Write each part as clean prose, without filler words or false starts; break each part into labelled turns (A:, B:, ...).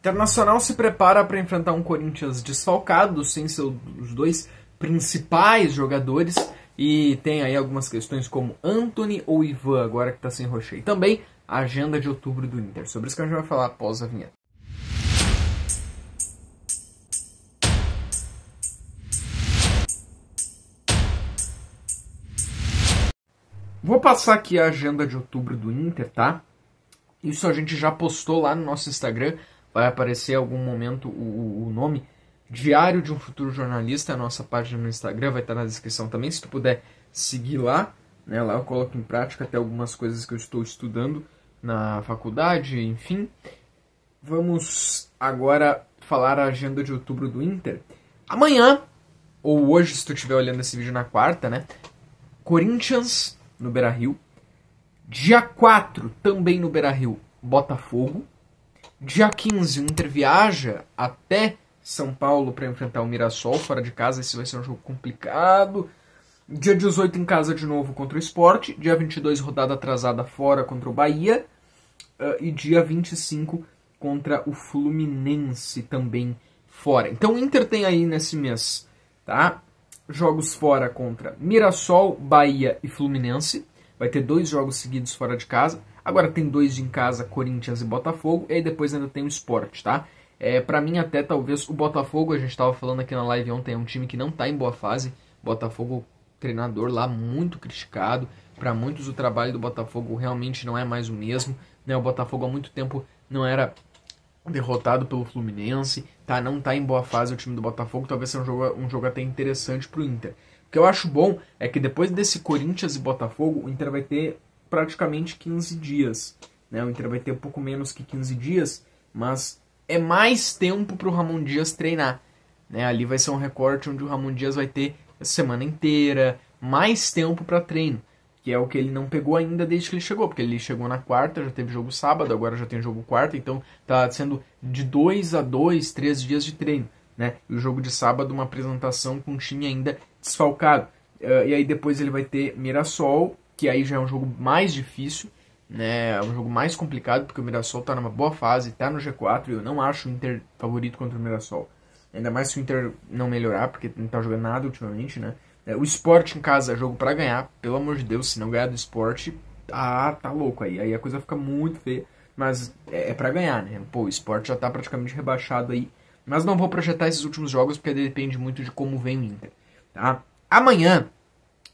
A: Internacional se prepara para enfrentar um Corinthians desfalcado, sem seus dois principais jogadores, e tem aí algumas questões como Antony ou Ivan, agora que está sem Rocher. E também a agenda de outubro do Inter. Sobre isso que a gente vai falar após a vinheta. Vou passar aqui a agenda de outubro do Inter, tá? Isso a gente já postou lá no nosso Instagram. Vai aparecer em algum momento o nome Diário de um Futuro Jornalista, a nossa página no Instagram, vai estar na descrição também, se tu puder seguir lá, né? Lá eu coloco em prática até algumas coisas que eu estou estudando na faculdade, enfim. Vamos agora falar a agenda de outubro do Inter. Amanhã, ou hoje, se tu estiver olhando esse vídeo na quarta, né? Corinthians no Beira-Rio. Dia 4, também no Beira-Rio, Botafogo. Dia 15, o Inter viaja até São Paulo para enfrentar o Mirassol fora de casa. Esse vai ser um jogo complicado. Dia 18 em casa de novo contra o Sport. Dia 22, rodada atrasada fora contra o Bahia. E dia 25 contra o Fluminense também fora. Então o Inter tem aí nesse mês, tá? Jogos fora contra Mirassol, Bahia e Fluminense. Vai ter 2 jogos seguidos fora de casa. Agora tem 2 em casa, Corinthians e Botafogo. E aí depois ainda tem o Sport, tá? Pra mim até talvez o Botafogo, a gente estava falando aqui na live ontem, é um time que não está em boa fase. Botafogo, treinador lá muito criticado. Para muitos o trabalho do Botafogo realmente não é mais o mesmo, né? O Botafogo há muito tempo não era derrotado pelo Fluminense, tá? Não está em boa fase o time do Botafogo. Talvez seja um jogo até interessante para o Inter. O que eu acho bom é que depois desse Corinthians e Botafogo, o Inter vai ter praticamente 15 dias. Né? O Inter vai ter um pouco menos que 15 dias, mas é mais tempo para o Ramon Dias treinar. Né? Ali vai ser um recorte onde o Ramon Dias vai ter a semana inteira, mais tempo para treino, que é o que ele não pegou ainda desde que ele chegou, porque ele chegou na quarta, já teve jogo sábado, agora já tem jogo quarta, então tá sendo de 2 a 2, 3 dias de treino. Né? E o jogo de sábado, uma apresentação com um time ainda desfalcado. E aí depois ele vai ter Mirassol, que aí já é um jogo mais difícil, né? É um jogo mais complicado, porque o Mirassol está numa boa fase, está no G4, e eu não acho o Inter favorito contra o Mirassol. Ainda mais se o Inter não melhorar, porque não está jogando nada ultimamente, né? O Sport em casa é jogo para ganhar, pelo amor de Deus, se não ganhar do Sport, tá louco aí. Aí a coisa fica muito feia, mas é para ganhar, né? Pô, o Sport já está praticamente rebaixado aí, mas não vou projetar esses últimos jogos, porque depende muito de como vem o Inter, tá? Amanhã,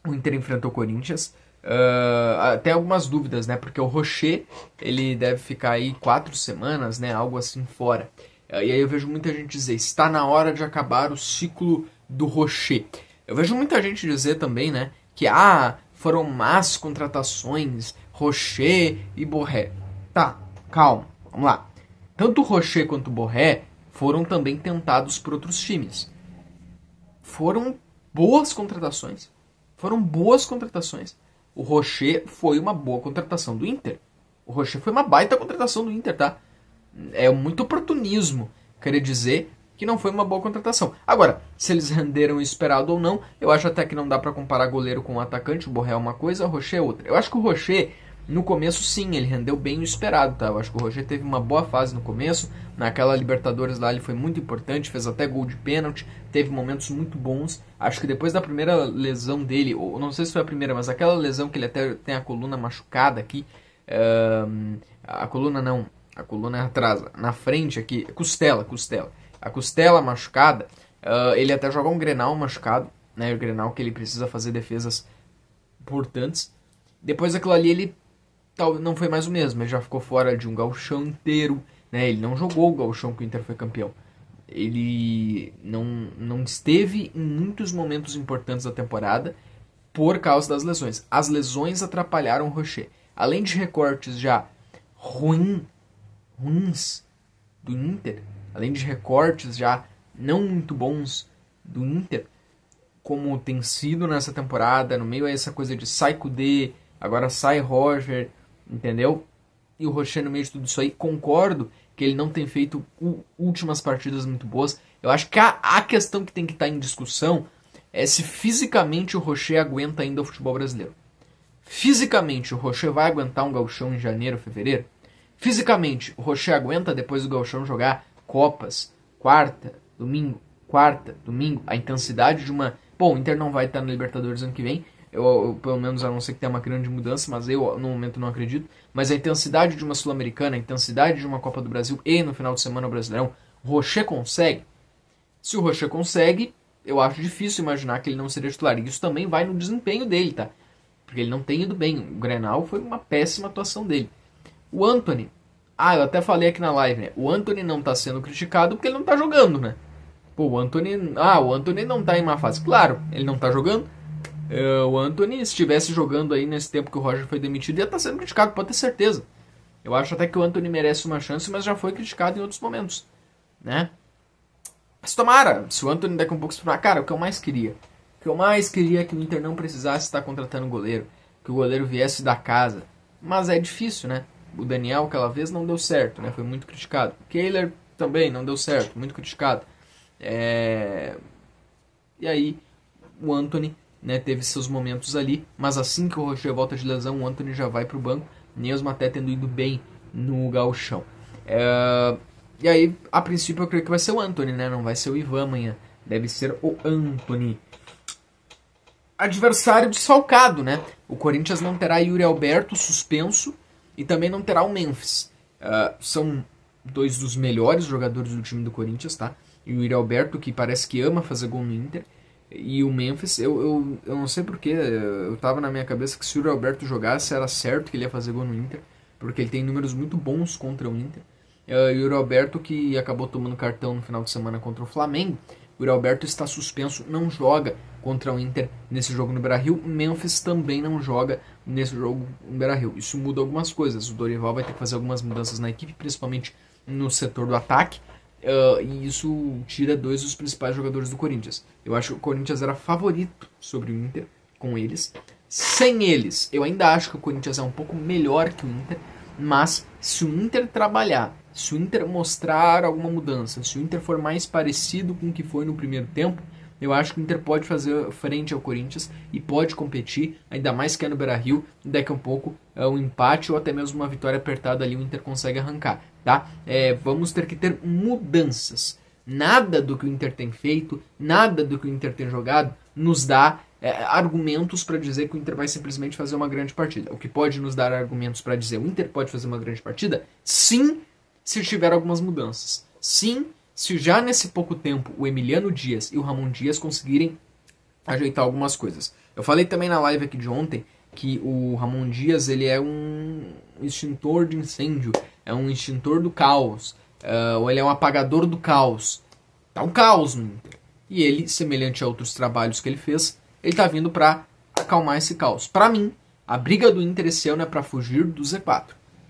A: o Inter enfrenta o Corinthians. Tem algumas dúvidas, né? Porque o Rocher, ele deve ficar aí 4 semanas, né? Algo assim fora. E aí eu vejo muita gente dizer, está na hora de acabar o ciclo do Rocher. Eu vejo muita gente dizer também, né? Que foram más contratações, Rocher e Borré. Tá, calma, vamos lá. Tanto o Rocher quanto o Borré foram também tentados por outros times. Foram boas contratações. O Rocher foi uma boa contratação do Inter. O Rocher foi uma baita contratação do Inter, tá? É muito oportunismo querer dizer que não foi uma boa contratação. Agora, se eles renderam o esperado ou não, eu acho até que não dá pra comparar goleiro com atacante. O Borré é uma coisa, o Rocher é outra. Eu acho que o Rocher, no começo, sim, ele rendeu bem o esperado, tá? Eu acho que o Rocher teve uma boa fase no começo. Naquela Libertadores lá ele foi muito importante, fez até gol de pênalti, teve momentos muito bons. Acho que depois da primeira lesão dele, ou não sei se foi a primeira, mas aquela lesão que ele até tem a coluna machucada aqui, a coluna não, a coluna é atrás, na frente aqui, costela. A costela machucada, ele até joga um Grenal machucado, né? O Grenal que ele precisa fazer defesas importantes. Depois daquilo ali ele não foi mais o mesmo, ele já ficou fora de um gauchão inteiro, né? Ele não jogou o gauchão que o Inter foi campeão. Ele não esteve em muitos momentos importantes da temporada por causa das lesões. As lesões atrapalharam o Rocher. Além de recortes já ruins do Inter, além de recortes já não muito bons do Inter, como tem sido nessa temporada, no meio a essa coisa de sai Kudê, agora sai Roger, entendeu? E o Rocher no meio de tudo isso aí, concordo que ele não tem feito últimas partidas muito boas. Eu acho que a questão que tem que estar em discussão é se fisicamente o Rocher aguenta ainda o futebol brasileiro. Fisicamente o Rocher vai aguentar um gauchão em janeiro, fevereiro? Fisicamente o Rocher aguenta depois do gauchão jogar Copas, quarta, domingo, a intensidade de uma... Bom, o Inter não vai estar no Libertadores ano que vem, eu pelo menos, a não ser que tenha uma grande mudança, mas eu no momento não acredito, mas a intensidade de uma Sul-Americana, a intensidade de uma Copa do Brasil e no final de semana o Brasileirão, o Rocher consegue? Se o Rocher consegue, eu acho difícil imaginar que ele não seria titular, e isso também vai no desempenho dele, tá? Porque ele não tem ido bem, o Grenal foi uma péssima atuação dele. O Antony, eu até falei aqui na live, né? O Antony não tá sendo criticado porque ele não tá jogando, né? Pô, o Antony não tá em má fase. Claro, ele não tá jogando. O Antony, se estivesse jogando aí nesse tempo que o Roger foi demitido, ia estar sendo criticado, pode ter certeza. Eu acho até que o Antony merece uma chance, mas já foi criticado em outros momentos, né? Mas tomara, se o Antony daqui a um pouco se falar, cara, o que eu mais queria é que o Inter não precisasse estar contratando um goleiro, que o goleiro viesse da casa. Mas é difícil, né? O Daniel, aquela vez, não deu certo, né? Foi muito criticado. O Kehler também não deu certo, muito criticado. E aí, o Antony, né, teve seus momentos ali, mas assim que o Rocher volta de lesão, o Antony já vai pro banco, mesmo até tendo ido bem no gauchão. E aí, a princípio, eu creio que vai ser o Antony, né? Não vai ser o Ivan amanhã. Deve ser o Antony. Adversário desfalcado, né? O Corinthians não terá Yuri Alberto suspenso e também não terá o Memphis. São dois dos melhores jogadores do time do Corinthians, tá? E o Yuri Alberto, que parece que ama fazer gol no Inter. E o Memphis, eu não sei porquê, eu tava na minha cabeça que se o Yuri Alberto jogasse era certo que ele ia fazer gol no Inter, porque ele tem números muito bons contra o Inter. E o Yuri Alberto, que acabou tomando cartão no final de semana contra o Flamengo, o Yuri Alberto está suspenso, não joga contra o Inter nesse jogo no Beira-Rio. O Memphis também não joga nesse jogo no Beira-Rio. Isso muda algumas coisas. O Dorival vai ter que fazer algumas mudanças na equipe, principalmente no setor do ataque. E isso tira dois dos principais jogadores do Corinthians. Eu acho que o Corinthians era favorito sobre o Inter com eles. Sem eles, eu ainda acho que o Corinthians é um pouco melhor que o Inter. Mas se o Inter trabalhar, se o Inter mostrar alguma mudança, se o Inter for mais parecido com o que foi no primeiro tempo, eu acho que o Inter pode fazer frente ao Corinthians e pode competir, ainda mais que é no Beira-Rio, daqui a um pouco um empate ou até mesmo uma vitória apertada ali o Inter consegue arrancar, tá? Vamos ter que ter mudanças. Nada do que o Inter tem feito, nada do que o Inter tem jogado nos dá argumentos para dizer que o Inter vai simplesmente fazer uma grande partida. O que pode nos dar argumentos para dizer o Inter pode fazer uma grande partida? Sim, se tiver algumas mudanças. Sim, se já nesse pouco tempo o Emiliano Dias e o Ramon Dias conseguirem ajeitar algumas coisas. Eu falei também na live aqui de ontem que o Ramon Dias ele é um extintor de incêndio, é um extintor do caos, ou ele é um apagador do caos. Tá um caos no Inter. E ele, semelhante a outros trabalhos que ele fez, ele tá vindo para acalmar esse caos. Para mim, a briga do Inter esse ano é para fugir do Z4.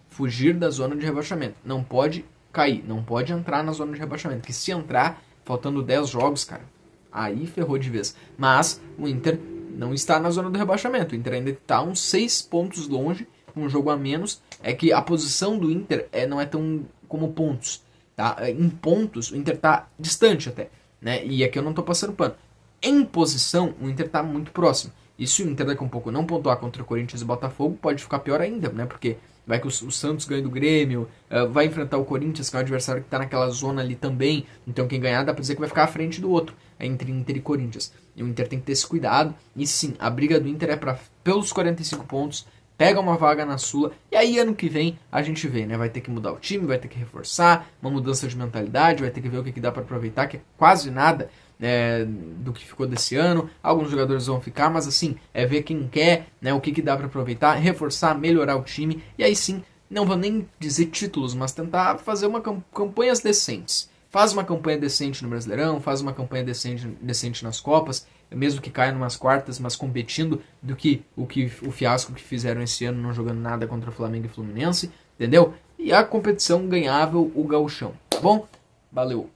A: Fugir da zona de rebaixamento. Não pode cair, não pode entrar na zona de rebaixamento. Porque se entrar, faltando 10 jogos, cara, aí ferrou de vez. Mas o Inter não está na zona do rebaixamento. O Inter ainda está uns 6 pontos longe, um jogo a menos. É que a posição do Inter não é tão como pontos. Tá? Em pontos, o Inter está distante até. Né? E aqui eu não estou passando pano. Em posição, o Inter está muito próximo. E se o Inter daqui a um pouco não pontuar contra o Corinthians e Botafogo, pode ficar pior ainda, né? Porque vai que o Santos ganha do Grêmio, vai enfrentar o Corinthians, que é um adversário que está naquela zona ali também. Então quem ganhar dá para dizer que vai ficar à frente do outro, entre Inter e Corinthians. E o Inter tem que ter esse cuidado. E sim, a briga do Inter é pelos 45 pontos, pega uma vaga na Sula, e aí ano que vem a gente vê, né? Vai ter que mudar o time, vai ter que reforçar, uma mudança de mentalidade, vai ter que ver o que dá para aproveitar, que é quase nada do que ficou desse ano. Alguns jogadores vão ficar, mas assim, ver quem quer, né, o que dá para aproveitar, reforçar, melhorar o time, e aí sim, não vou nem dizer títulos, mas tentar fazer campanhas decentes. Faz uma campanha decente no Brasileirão, faz uma campanha decente nas Copas, mesmo que caia numas quartas, mas competindo do que o fiasco que fizeram esse ano, não jogando nada contra Flamengo e Fluminense, entendeu? E a competição ganhável, o gauchão, tá bom? Valeu!